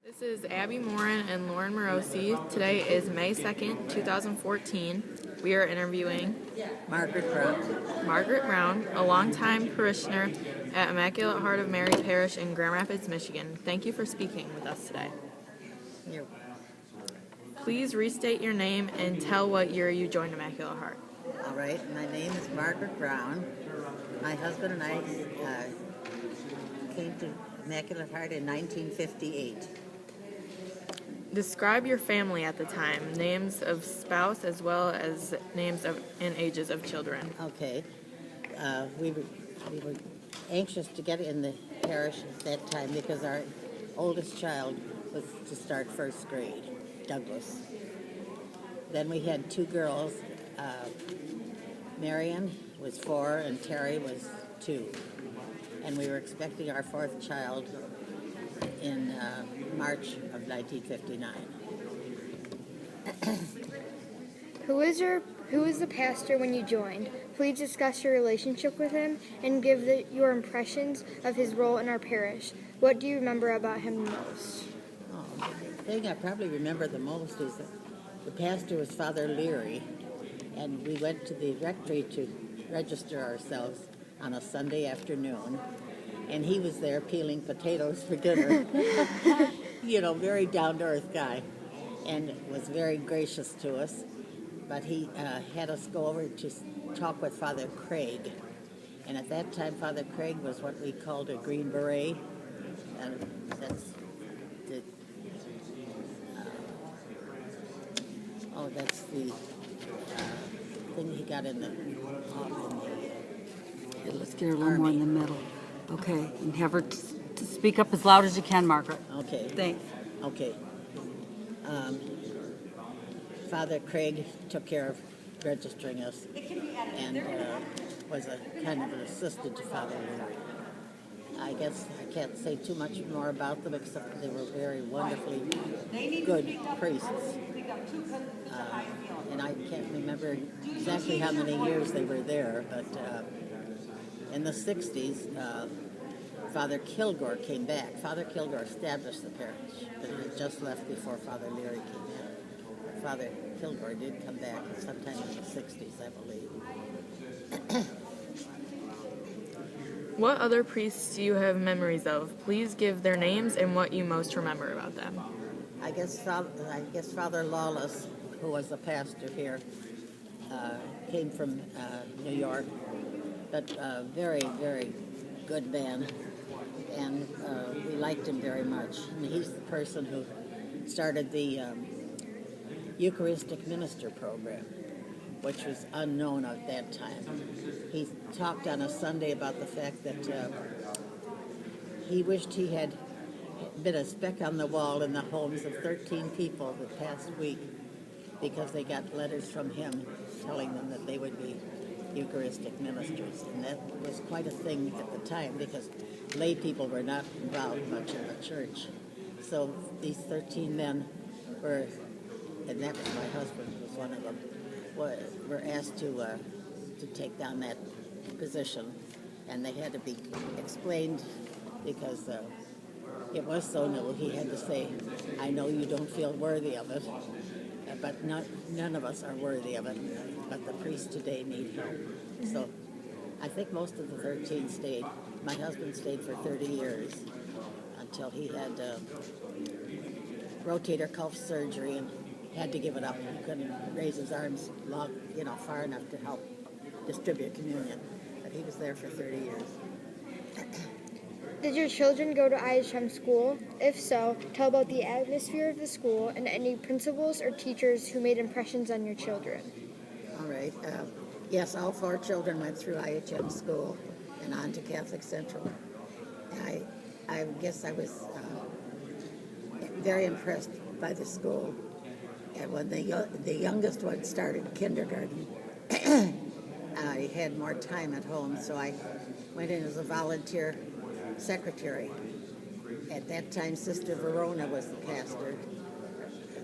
This is Abby Morin and Lauren Morosi. Today is May 2nd, 2014. We are interviewing Margaret Brown, a longtime parishioner at Immaculate Heart of Mary Parish in Grand Rapids, Michigan. Thank you for speaking with us today. Brown. Please restate your name and tell what year you joined Immaculate Heart. All right, my name is Margaret Brown. My husband and I came to Immaculate Heart in 1958. Describe your family at the time, names of spouse as well as names of and ages of children. Okay, we were anxious to get in the parish at that time because our oldest child was to start first grade, Douglas. Then we had two girls. Marion was 4 and Terry was 2. And we were expecting our fourth child in March of 1959. Who was the pastor when you joined? Please discuss your relationship with him and give your impressions of his role in our parish. What do you remember about him most? Oh, the thing I probably remember the most is that the pastor was Father Leary, and we went to the rectory to register ourselves on a Sunday afternoon, and he was there peeling potatoes for dinner. Very down-to-earth guy, and was very gracious to us. But he had us go over to talk with Father Craig, and at that time Father Craig was what we called a Green Beret, and that's the that's the thing he got in the Let's get her a little more in the middle. Okay, and have her to speak up as loud as you can, Margaret. Okay. Thanks. Okay. Father Craig took care of registering us and was a kind of an assistant to Father Leary. I guess I can't say too much more about them except that they were very wonderfully good priests. And I can't remember exactly how many years they were there, but in the 60s, Father Kilgore came back. Father Kilgore established the parish, but he had just left before Father Leary came in. Father Kilgore did come back sometime in the 60s, I believe. What other priests do you have memories of? Please give their names and what you most remember about them. I guess Father Lawless, who was the pastor here, came from New York, but very, very good man, and we liked him very much. And he's the person who started the Eucharistic Minister program, which was unknown at that time. He talked on a Sunday about the fact that he wished he had been a speck on the wall in the homes of 13 people the past week because they got letters from him telling them that they would be Eucharistic ministers. And that was quite a thing at the time because lay people were not involved much in the church. So these 13 men were, and that was my husband, was one of them, were asked to take down that position. And they had to be explained because it was so new. He had to say, I know you don't feel worthy of it, but none of us are worthy of it, but the priests today need help. So I think most of the 13 stayed. My husband stayed for 30 years until he had rotator cuff surgery and had to give it up. He couldn't raise his arms far enough to help distribute communion, but he was there for 30 years. Did your children go to IHM school? If so, tell about the atmosphere of the school and any principals or teachers who made impressions on your children. All right. Yes, all 4 children went through IHM school and on to Catholic Central. I guess I was very impressed by the school. And when the youngest one started kindergarten, I had more time at home, so I went in as a volunteer secretary. At that time, Sister Verona was the pastor,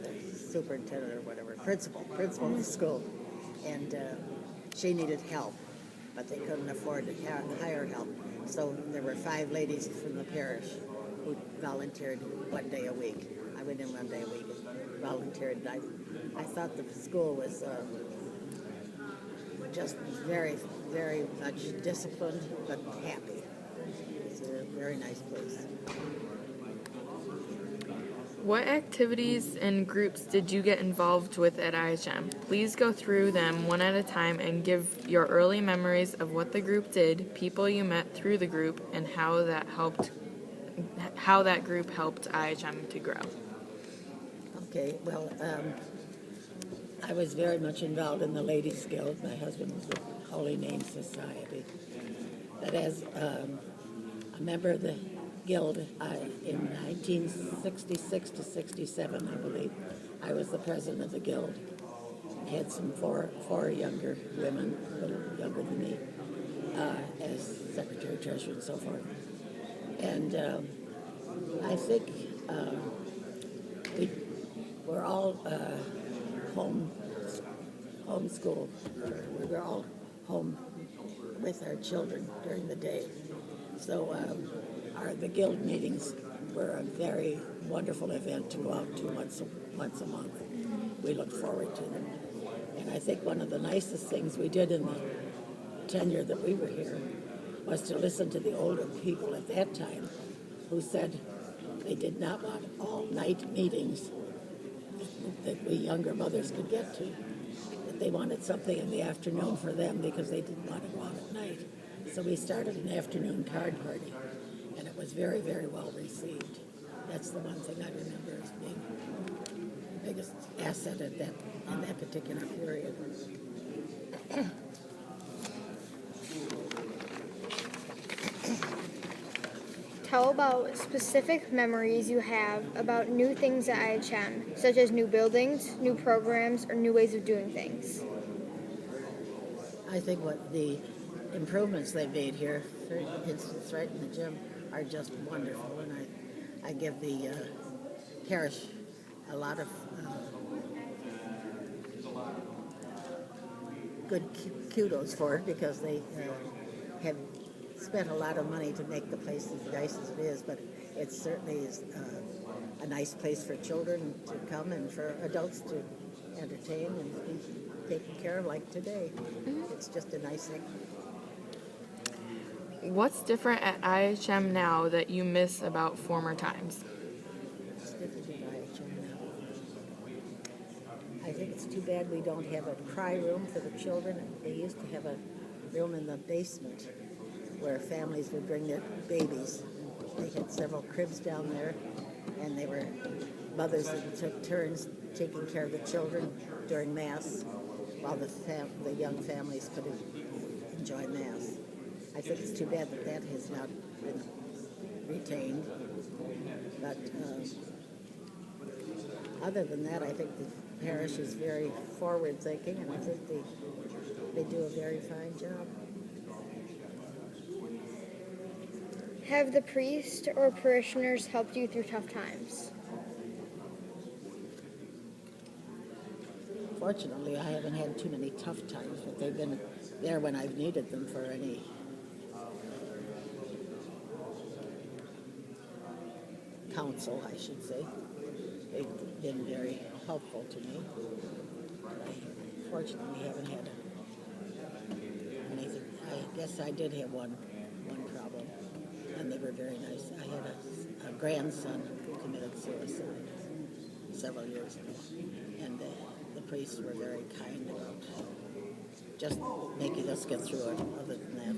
the superintendent or whatever, principal of the school, and she needed help, but they couldn't afford to hire help. So there were 5 ladies from the parish who volunteered 1 day a week. I went in 1 day a week and volunteered. And I thought the school was just very, very much disciplined but happy. It's a very nice place. What activities and groups did you get involved with at IHM? Please go through them one at a time and give your early memories of what the group did, people you met through the group, and how that group helped IHM to grow. Okay, well, I was very much involved in the Ladies Guild. My husband was with Holy Name Society. But as a member of the Guild, in 1966 to 67, I believe, I was the president of the Guild. I had some four younger women, a little younger than me, as secretary, treasurer, and so forth. And I think we were all homeschooled. We were all home with our children during the day. So the Guild meetings were a very wonderful event to go out to once a month. We looked forward to them. And I think one of the nicest things we did in the tenure that we were here was to listen to the older people at that time who said they did not want all-night meetings that we younger mothers could get to. That they wanted something in the afternoon for them because they didn't want to go out at night. So we started an afternoon card party, and it was very, very well received. That's the one thing I remember as being the biggest asset in that particular period. Tell about specific memories you have about new things at IHM, such as new buildings, new programs, or new ways of doing things. I think what the improvements they made here, for instance, right in the gym, are just wonderful, and I give the parish a lot of good kudos for it, because they have spent a lot of money to make the place as nice as it is, but it certainly is a nice place for children to come and for adults to entertain and be taken care of like today. It's just a nice thing. What's different at IHM now that you miss about former times? It's different at IHM now. I think it's too bad we don't have a cry room for the children. They used to have a room in the basement where families would bring their babies. They had several cribs down there, and they were mothers that took turns taking care of the children during Mass, while the young families could enjoy Mass. I think it's too bad that that has not been retained. But other than that, I think the parish is very forward-thinking, and I think they do a very fine job. Have the priest or parishioners helped you through tough times? Fortunately, I haven't had too many tough times, but they've been there when I've needed them for any counsel, I should say. They've been very helpful to me. But I fortunately haven't had anything. I guess I did have one problem, and they were very nice. I had a grandson who committed suicide several years ago, and the priests were very kind about just making us get through it. Other than that,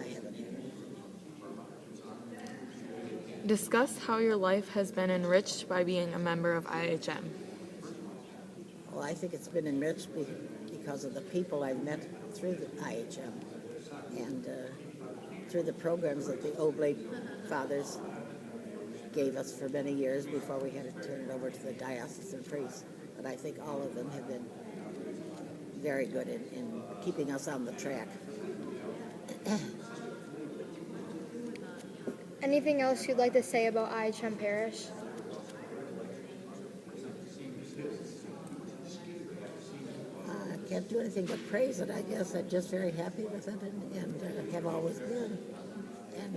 I haven't had anything. Discuss how your life has been enriched by being a member of IHM. Well, I think it's been enriched because of the people I've met through the IHM and through the programs that the Oblate Fathers gave us for many years before we had to turn it over to the diocesan priests. But I think all of them have been very good in keeping us on the track. Anything else you'd like to say about IHM Parish? I can't do anything but praise it, I guess. I'm just very happy with it and have always been. And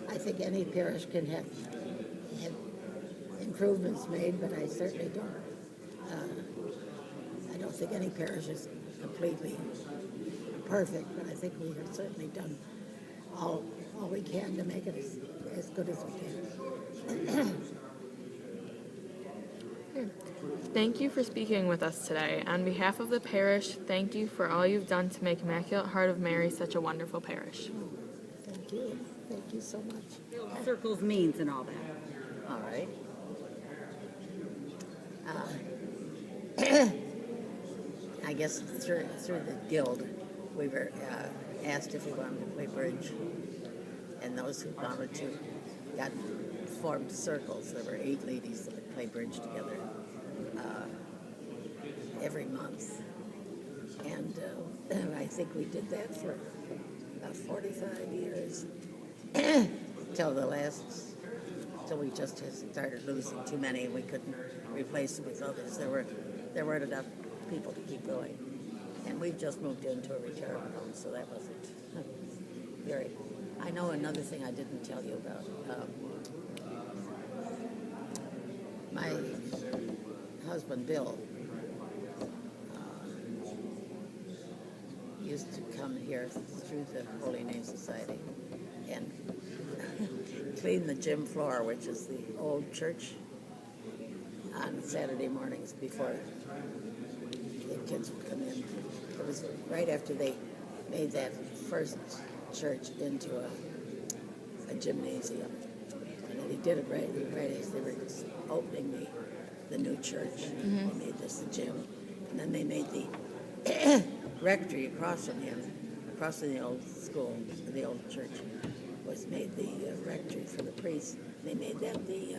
I think any parish can have improvements made, but I certainly don't. I don't think any parish is completely perfect, but I think we have certainly done all we can to make it as good as we can. Thank you for speaking with us today. On behalf of the parish, thank you for all you've done to make Immaculate Heart of Mary such a wonderful parish. Thank you. Thank you so much. Circles means and all that. All right. I guess through the guild, we were asked if we wanted to play bridge, and those who wanted to got formed circles. There were 8 ladies that would play bridge together every month, and I think we did that for about 45 years till we just started losing too many, and we couldn't replace them with others. There weren't enough people to keep going, and we just moved into a retirement home, so that wasn't very. I know another thing I didn't tell you about. My husband Bill used to come here through the Holy Name Society and clean the gym floor, which is the old church, on Saturday mornings before the kids would come in. It was right after they made that first church into a gymnasium. And he did it right as they were opening the new church. Mm-hmm. They made this a gym. And then they made the rectory across from him, across from the old school, the old church, was made the rectory for the priests. They made that the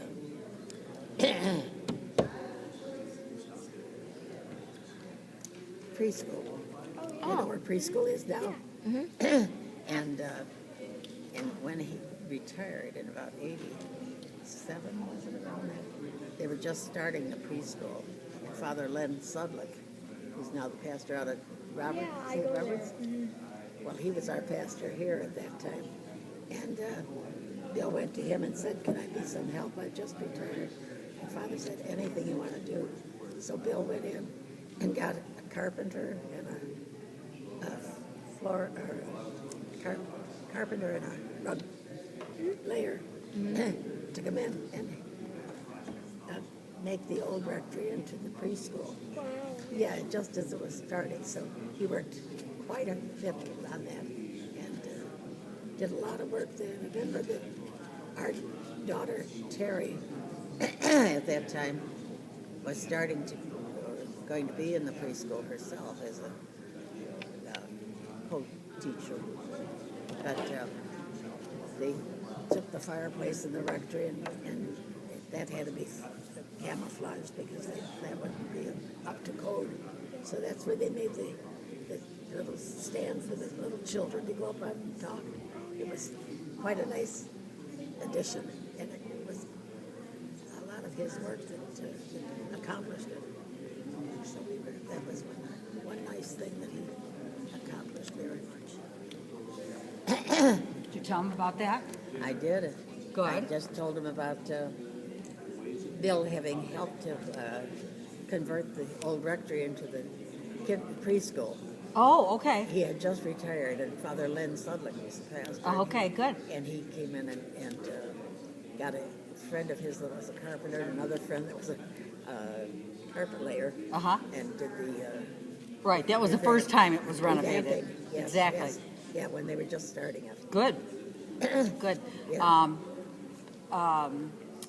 preschool. You know where preschool is now? Yeah. Mm-hmm. And when he retired in about 87, was it around that? They were just starting the preschool. And Father Len Sudlick, who's now the pastor out at St. Roberts. Mm-hmm. Well, he was our pastor here at that time. And Bill went to him and said, "Can I be some help? I just retired." And Father said, "Anything you want to do." So Bill went in and got a carpenter and carpenter and a rug layer to come in and make the old rectory into the preschool. Wow. Yeah, just as it was starting. So he worked quite a bit on that and did a lot of work there. Remember that our daughter Terry at that time was going to be in the preschool herself as a co-teacher. But they took the fireplace in the rectory and that had to be camouflaged because that wouldn't be up to code. So that's where they made the little stand for the little children to go up on and talk. It was quite a nice addition, and it was a lot of his work that accomplished it. So that was one nice thing that he accomplished very much. Did you tell him about that? I did. Good. I just told him about Bill having helped to convert the old rectory into the preschool. Oh, okay. He had just retired, and Father Len Sudlick was the pastor. Oh, okay, good. And he came in and got a friend of his that was a carpenter, and another friend that was a carpet layer, and did the... right, that was the first time it was renovated. Yes, exactly. Yes. Yeah, when they were just starting it. Good. Good. Yeah.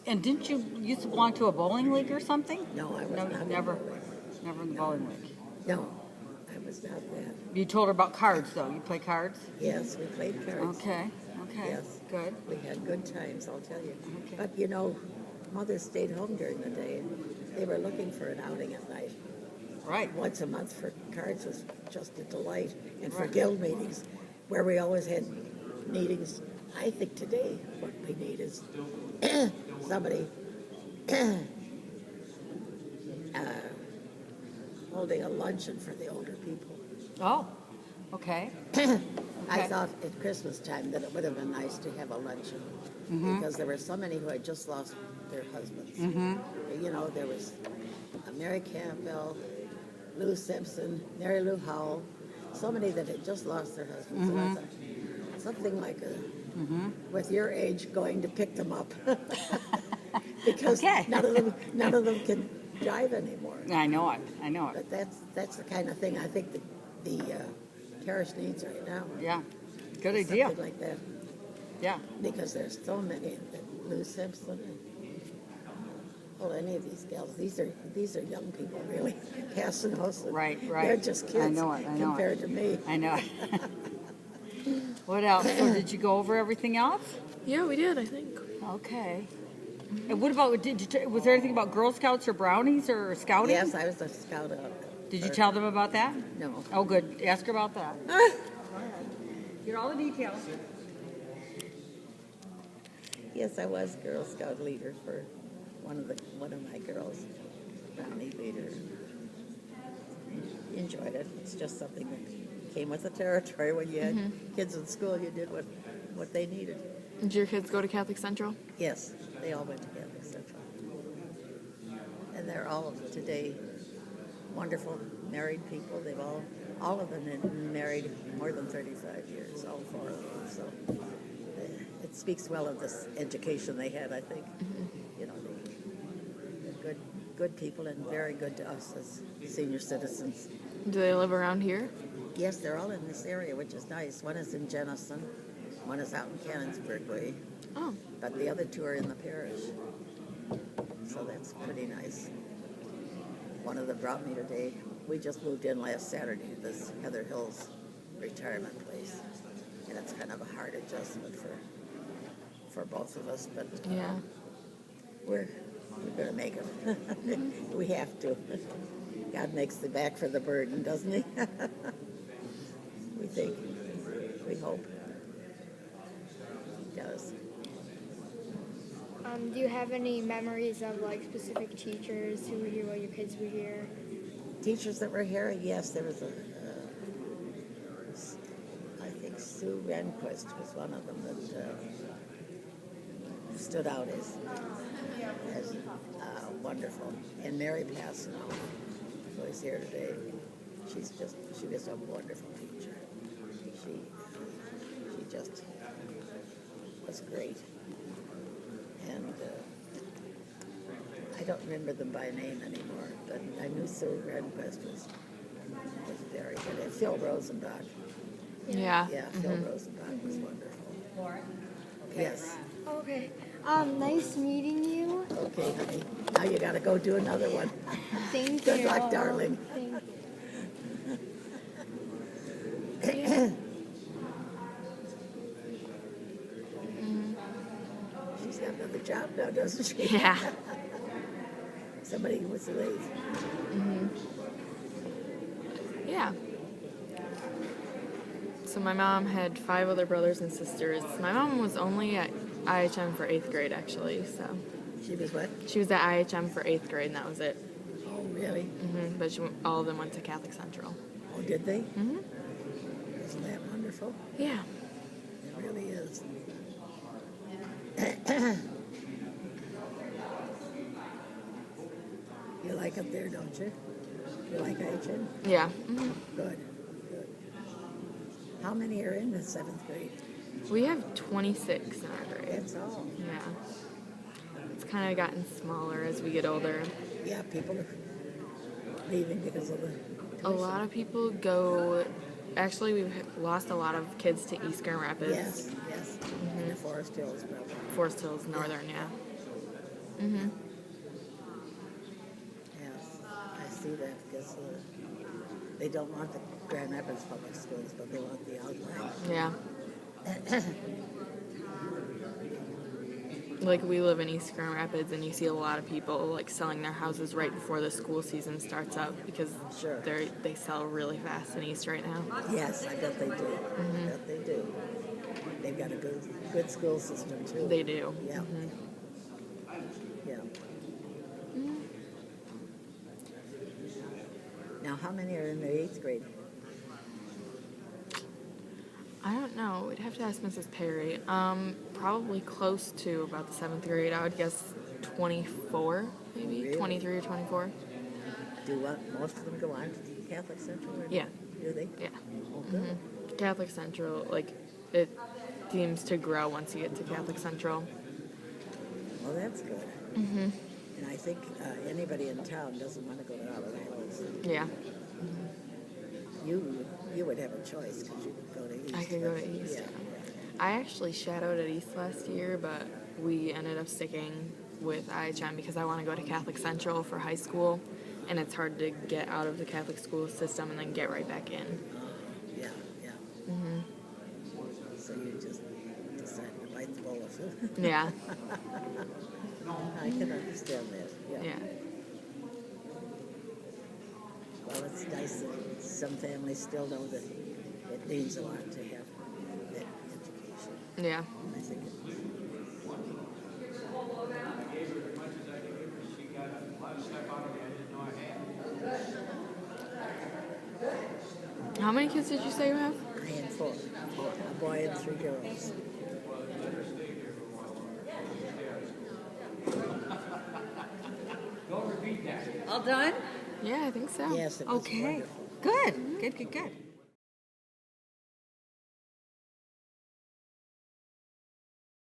And didn't you used to belong to a bowling league or something? No, I was not. Never in the bowling league. No, I was not that. You told her about cards, though. You play cards? Yes, we played cards. Okay. Yes. Good. We had good times, I'll tell you. Okay. But, you know, Mother stayed home during the day. They were looking for an outing at night. Right. Once a month for cards was just a delight. And for guild meetings, where we always had meetings. I think today what we need is somebody holding a luncheon for the older people. Oh, okay. I thought at Christmas time that it would have been nice to have a luncheon because there were so many who had just lost their husbands. You know, there was Mary Campbell, Lou Simpson, Mary Lou Howell, so many that had just lost their husbands. And I thought, something like with your age going to pick them up because none of them can drive anymore. I know it. But that's the kind of thing I think the parish needs right now. Yeah, good idea. Something like that. Yeah. Because there's so many. Lou Simpson. Well, any of these gals, these are young people, really. Cass and Olsen. Right. They're just kids I know it. compared to me. I know it. What else? So did you go over everything else? Yeah, we did, I think. Okay. And what about, was there anything about Girl Scouts or brownies or scouting? Yes, I was a scout. Did you tell them about that? No. Oh, good. Ask her about that. Get all the details. Yes, I was Girl Scout leader for one of my girls, brownie leader. Enjoyed it. It's just something that came with the territory. When you had kids in school, you did what they needed. Did your kids go to Catholic Central? Yes, they all went to Catholic Central. And they're all today wonderful married people. They've all of them have been married more than 35 years, all four of them. So it speaks well of this education they had, I think. You know, they're good people and very good to us as senior citizens. Do they live around here? Yes, they're all in this area, which is nice. One is in Jenison, one is out in Cannonsburg Way, Oh, but the other two are in the parish. So that's pretty nice. One of them brought me today. We just moved in last Saturday to this Heather Hills retirement place. And it's kind of a hard adjustment for both of us, but yeah. we're going to make it. We have to. God makes the back for the burden, doesn't he? We think. We hope. He does. Do you have any memories of like specific teachers who were here while your kids were here? Teachers that were here, yes, there was I think Sue Rehnquist was one of them that stood out as wonderful. And Mary Passano, who is here today, she was a wonderful teacher. She just was great. And I don't remember them by name anymore, but I knew Sue Rehnquist was very good. And Phil Rosenbach. Yeah. Yeah, Phil Rosenbach was wonderful. Yes. Okay. Nice meeting you. Okay, honey. Now you got to go do another one. Thank you. Good luck, darling. Thank you. She's got another job now, doesn't she? Yeah. Somebody was late. Yeah. So my mom had 5 other brothers and sisters. My mom was only at IHM for 8th grade, actually. So She was what? she was at IHM for 8th grade, and that was it. Oh, really? But all of them went to Catholic Central. Oh, did they? Mm-hmm. Isn't that wonderful? Yeah. It really is. You like up there, don't you? You like IHM? Yeah. Good. Good. How many are in the 7th grade? We have 26 in our grade. That's all. Yeah. It's kind of gotten smaller as we get older. Yeah, people are leaving because of the A lot of people go. Actually, we've lost a lot of kids to East Grand Rapids. Yes, yes. And the Forest Hills, probably. Forest Hills, Northern, yeah. Yes, I see that because they don't want the Grand Rapids public schools, but they want the outlying. Yeah. Like, we live in East Grand Rapids, and you see a lot of people, like, selling their houses right before the school season starts up because Sure. they sell really fast in East right now. Yes, I bet they do. I bet they do. They've got a good school system, too. They do. Yeah. Yeah. Now, how many are in the 8th grade? I don't know. We'd have to ask Mrs. Perry. Probably close to about the 7th grade. I would guess 24, maybe Really? 23 or 24. Do what? Most of them go on to Catholic Central? Or Yeah. Do they? Yeah. Oh, good. Catholic Central, like, it seems to grow once you get to Catholic Central. Well, that's good. Mm-hmm. And I think anybody in town doesn't want to go to Olive Hills. Yeah. You would have a choice because you could go to East. I could go to East. Yeah. I actually shadowed at East last year, but we ended up sticking with IHM because I want to go to Catholic Central for high school, and it's hard to get out of the Catholic school system and then get right back in. Yeah, yeah. Mm-hmm. So you just decided to bite the bullet. Yeah. I can understand that. Yeah. Yeah. Well, it's nice that some families still know that it means a lot to have that education. Yeah. I think it How many kids did you say you have? I had four. A boy and 3 girls. All done? Yeah, I think so. Yes, it was Okay. wonderful. Good. Good.